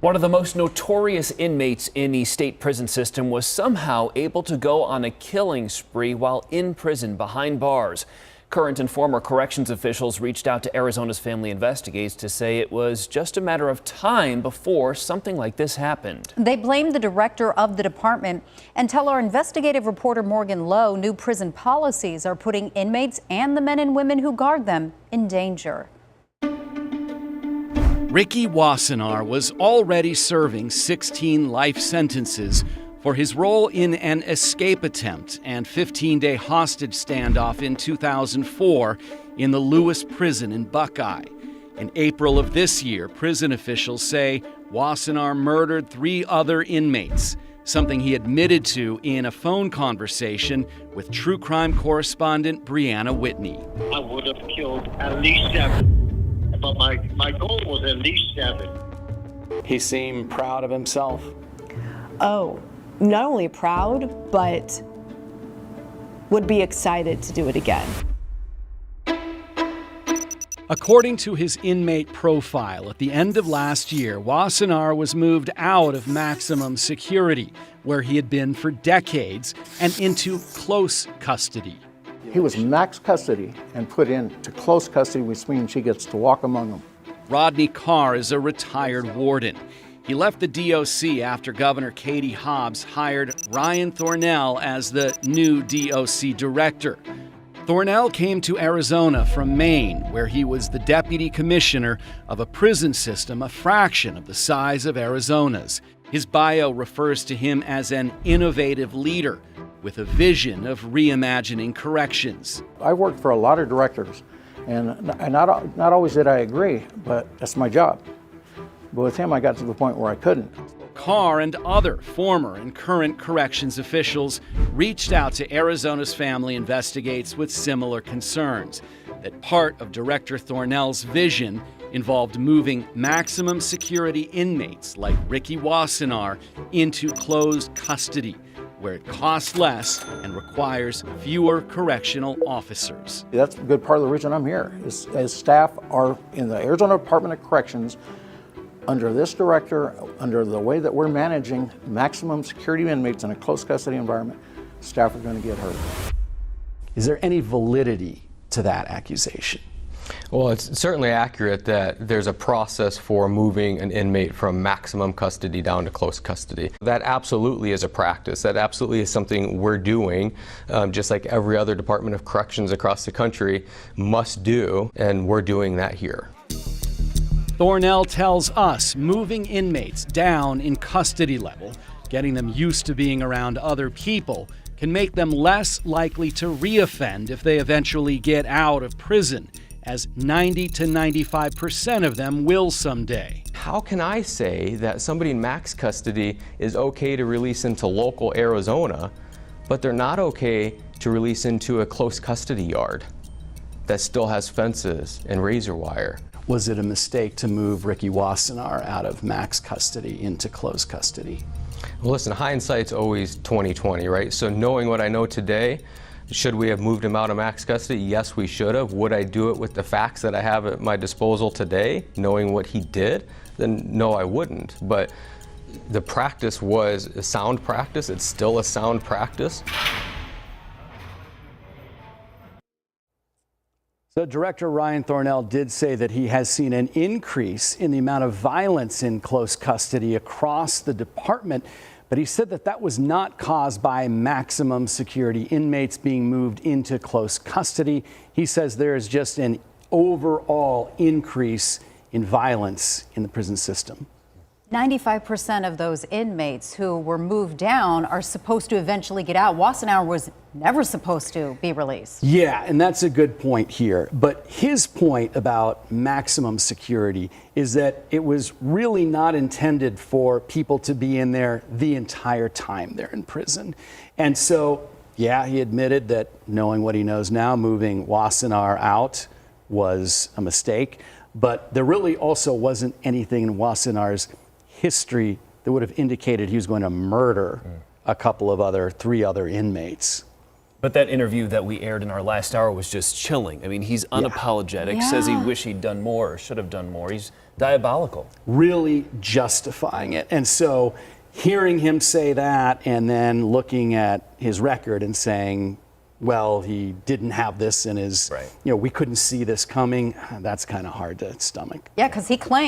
One of the most notorious inmates in the state prison system was somehow able to go on a killing spree while in prison behind bars. Current and former corrections officials reached out to Arizona's Family Investigates to say it was just a matter of time before something like this happened. They blamed the director of the department and tell our investigative reporter Morgan Loew new prison policies are putting inmates and the men and women who guard them in danger. Ricky Wassenaar was already serving 16 life sentences for his role in an escape attempt and 15-day hostage standoff in 2004 in the Loew prison in Buckeye. In April of this year, prison officials say Wassenaar murdered 3 other inmates, something he admitted to in a phone conversation with true crime correspondent Brianna Whitney. I would have killed at least 7, but my goal was at least 7. He seemed proud of himself. Oh, not only proud, but would be excited to do it again. According to his inmate profile, at the end of last year, Wassenaar was moved out of maximum security, where he had been for decades, and into close custody. He was max custody and put into close custody, which means he gets to walk among them. Rodney Carr is a retired warden. He left the DOC after Governor Katie Hobbs hired Ryan Thornell as the new DOC director. Thornell came to Arizona from Maine, where he was the deputy commissioner of a prison system a fraction of the size of Arizona's. His bio refers to him as an innovative leader with a vision of reimagining corrections. I worked for a lot of directors, and not always did I agree, but that's my job. But with him, I got to the point where I couldn't. Carr and other former and current corrections officials reached out to Arizona's Family Investigates with similar concerns that part of Director Thornell's vision involved moving maximum security inmates like Ricky Wassenaar into closed custody, where it costs less and requires fewer correctional officers. That's a good part of the reason I'm here, is as staff are in the Arizona Department of Corrections, under this director, under the way that we're managing maximum security inmates in a close custody environment, staff are going to get hurt. Is there any validity to that accusation? Well, it's certainly accurate that there's a process for moving an inmate from maximum custody down to close custody. That absolutely is a practice. That absolutely is something we're doing, just like every other Department of Corrections across the country must do, and we're doing that here. Thornell tells us moving inmates down in custody level, getting them used to being around other people, can make them less likely to reoffend if they eventually get out of prison, as 90 to 95% of them will someday. How can I say that somebody in max custody is okay to release into local Arizona, but they're not okay to release into a close custody yard that still has fences and razor wire? Was it a mistake to move Ricky Wassenaar out of max custody into close custody? Well, listen, hindsight's always 20/20, right? So knowing what I know today, should we have moved him out of max custody? Yes, we should have. Would I do it with the facts that I have at my disposal today, knowing what he did? Then no, I wouldn't. But the practice was a sound practice. It's still a sound practice. So Director Ryan Thornell did say that he has seen an increase in the amount of violence in close custody across the department, but he said that that was not caused by maximum security inmates being moved into close custody. He says there is just an overall increase in violence in the prison system. 95% of those inmates who were moved down are supposed to eventually get out. Wassenaar was never supposed to be released. Yeah, and that's a good point here. But his point about maximum security is that it was really not intended for people to be in there the entire time they're in prison. And so, yeah, he admitted that knowing what he knows now, moving Wassenaar out was a mistake. But there really also wasn't anything in Wassenaar's history that would have indicated he was going to murder a couple of 3 other inmates. But that interview that we aired in our last hour was just chilling. I mean, he's unapologetic, says he wished he'd done more or should have done more. He's Diabolical. Really justifying it. And so hearing him say that and then looking at his record and saying, well, he didn't have this in his, Right. we couldn't see this coming, that's kind of hard to stomach. Yeah, because he claimed